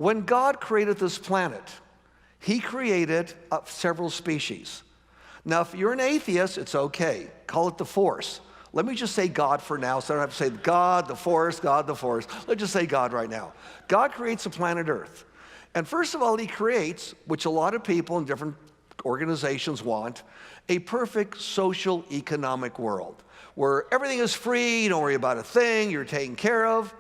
When God created this planet, he created several species. Now, if you're an atheist, it's okay. Call it the force. Let me just say God for now, so I don't have to say God, the force, God, the force. Let's just say God right now. God creates the planet Earth. And first of all, he creates, which a lot of people in different organizations want, a perfect social economic world where everything is free, you don't worry about a thing, you're taken care of.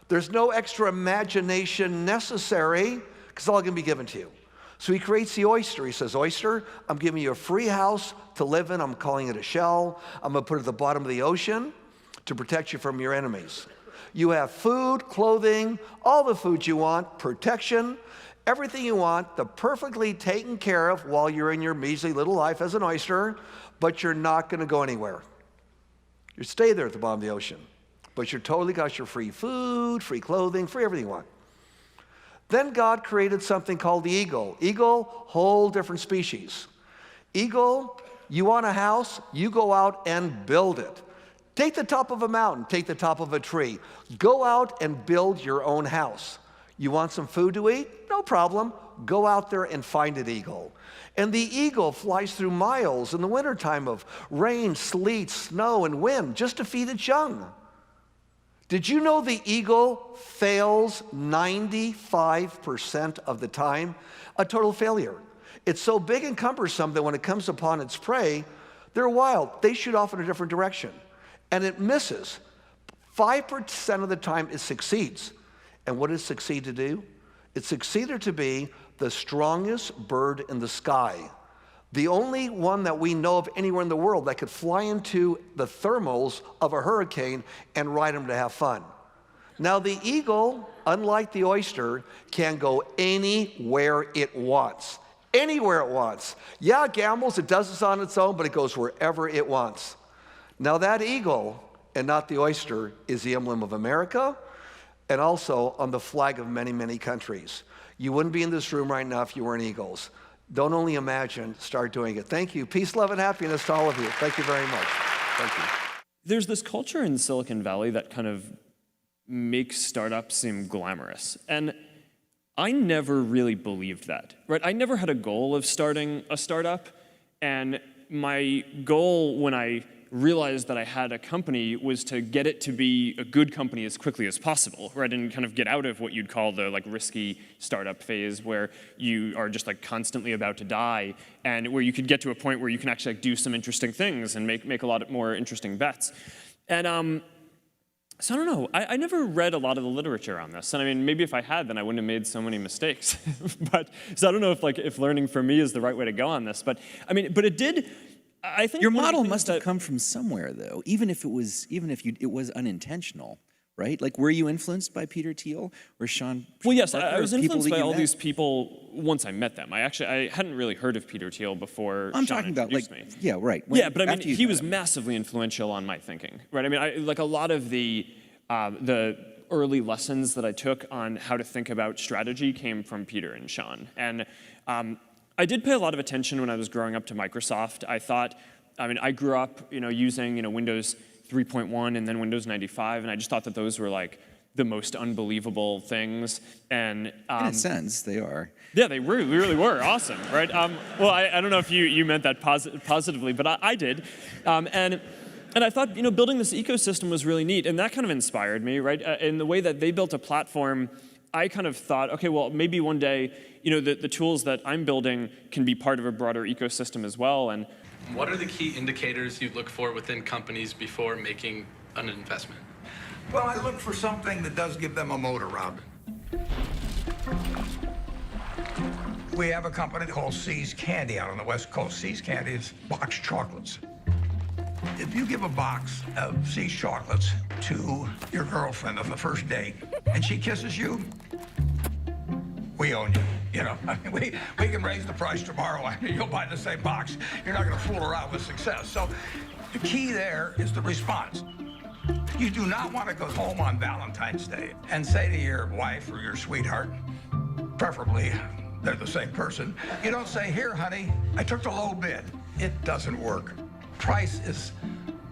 There's no extra imagination necessary because it's all going to be given to you. So he creates the oyster. He says, oyster, I'm giving you a free house to live in. I'm calling it a shell. I'm going to put it at the bottom of the ocean to protect you from your enemies. You have food, clothing, all the food you want, protection, everything you want, the perfectly taken care of while you're in your measly little life as an oyster, but you're not going to go anywhere. You stay there at the bottom of the ocean, but you're totally got your free food, free clothing, free everything you want. Then God created something called the eagle. Eagle, whole different species. Eagle, you want a house, you go out and build it. Take the top of a mountain, take the top of a tree. Go out and build your own house. You want some food to eat? No problem. Go out there and find an eagle. And the eagle flies through miles in the wintertime of rain, sleet, snow, and wind just to feed its young. Did you know the eagle fails 95% of the time? A total failure. It's so big and cumbersome that when it comes upon its prey, they're wild. They shoot off in a different direction. And it misses. 5% of the time it succeeds. And what does it succeed to do? It succeeded to be the strongest bird in the sky. The only one that we know of anywhere in the world that could fly into the thermals of a hurricane and ride them to have fun. Now the eagle, unlike the oyster, can go anywhere it wants. Anywhere it wants. Yeah, it gambles, it does this on its own, but it goes wherever it wants. Now that eagle, and not the oyster, is the emblem of America, and also on the flag of many, many countries. You wouldn't be in this room right now if you weren't eagles. Don't only imagine, start doing it. Thank you. Peace, love, and happiness to all of you. Thank you very much. Thank you. There's this culture in Silicon Valley that kind of makes startups seem glamorous. And I never really believed that, right? I never had a goal of starting a startup. And my goal when I realized that I had a company was to get it to be a good company as quickly as possible, right? And kind of get out of what you'd call the risky startup phase where you are just constantly about to die, and where you could get to a point where you can actually do some interesting things and make a lot more interesting bets. And so I don't know, I never read a lot of the literature on this. And I mean, maybe if I had, then I wouldn't have made so many mistakes. So I don't know if learning from me is the right way to go on this. But I mean, but it did. I think your model must have come from somewhere, though, even if it was unintentional, right? Like, were you influenced by Peter Thiel or Sean? Well, yes, I was influenced by all these people once I met them. I hadn't really heard of Peter Thiel before. I'm Sean talking about introduced me. Yeah, right. Yeah, but I mean, he was massively influential on my thinking, right? I mean, like a lot of the early lessons that I took on how to think about strategy came from Peter and Sean, and I did pay a lot of attention when I was growing up to Microsoft. I grew up, using, Windows 3.1 and then Windows 95, and I just thought that those were like the most unbelievable things. And in a sense, they are. Yeah, they really were awesome, right? Well, I don't know if you meant that positively, but I did. And I thought, building this ecosystem was really neat, and that kind of inspired me, right? In the way that they built a platform, I kind of thought, okay, well, maybe one day, the tools that I'm building can be part of a broader ecosystem as well. And what are the key indicators you look for within companies before making an investment? Well, I look for something that does give them a moat around it. We have a company called See's Candy out on the West Coast. See's Candy is boxed chocolates. If you give a box of See's chocolates to your girlfriend on the first date and she kisses you, we own you. We can raise the price tomorrow and you'll buy the same box. You're not going to fool around with success. So the key there is the response. You do not want to go home on Valentine's Day and say to your wife or your sweetheart, preferably they're the same person, you don't say, here, honey, I took the low bid. It doesn't work. Price is,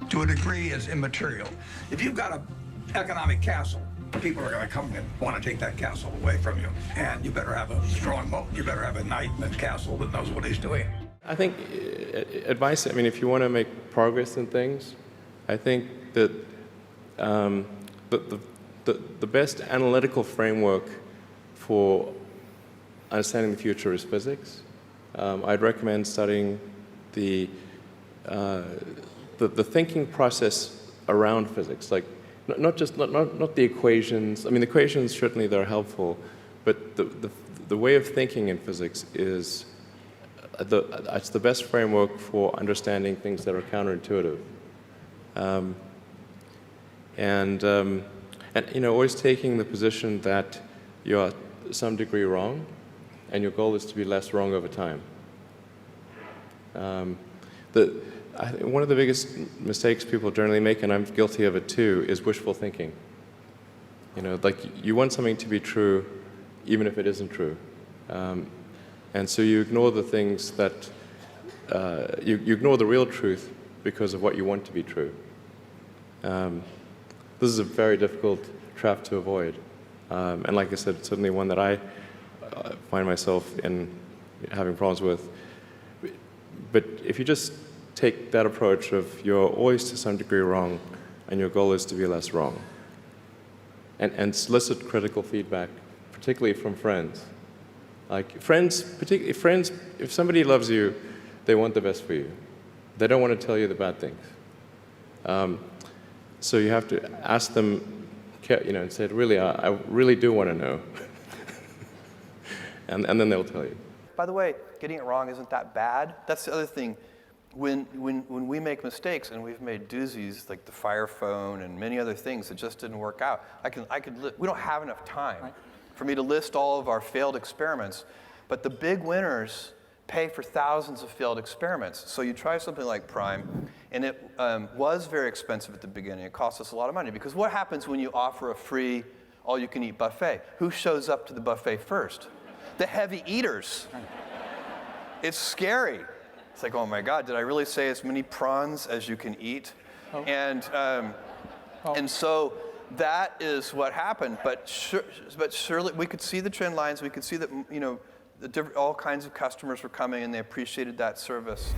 to a degree, is immaterial. If you've got an economic castle people are going to come and want to take that castle away from you. And you better have a strong moat. You better have a knight in the castle that knows what he's doing. I think advice, I mean, if you want to make progress in things, I think that the best analytical framework for understanding the future is physics. I'd recommend studying the thinking process around physics, like not the equations. I mean, the equations certainly they're helpful, but the way of thinking in physics is it's the best framework for understanding things that are counterintuitive, and you know, always taking the position that you're to some degree wrong, and your goal is to be less wrong over time. I think one of the biggest mistakes people generally make, and I'm guilty of it too, is wishful thinking. You know, like you want something to be true, even if it isn't true. And so you ignore the things that, you ignore the real truth because of what you want to be true. This is a very difficult trap to avoid. And like I said, it's certainly one that I find myself in having problems with. But if you just take that approach of you're always to some degree wrong, and your goal is to be less wrong, and solicit critical feedback, particularly from friends. Like friends, particularly friends, if somebody loves you, they want the best for you. They don't want to tell you the bad things. So you have to ask them, you know, and say, really, I really do want to know. and then they'll tell you. By the way, getting it wrong isn't that bad. That's the other thing. When we make mistakes, and we've made doozies like the Fire Phone and many other things that just didn't work out, we don't have enough time for me to list all of our failed experiments, but the big winners pay for thousands of failed experiments. So you try something like Prime, and it was very expensive at the beginning. It cost us a lot of money, because what happens when you offer a free all-you-can-eat buffet? Who shows up to the buffet first? The heavy eaters. It's scary. It's like, oh my God, did I really say as many prawns as you can eat? Oh. And so that is what happened. But surely we could see the trend lines. We could see that, you know, all kinds of customers were coming, and they appreciated that service.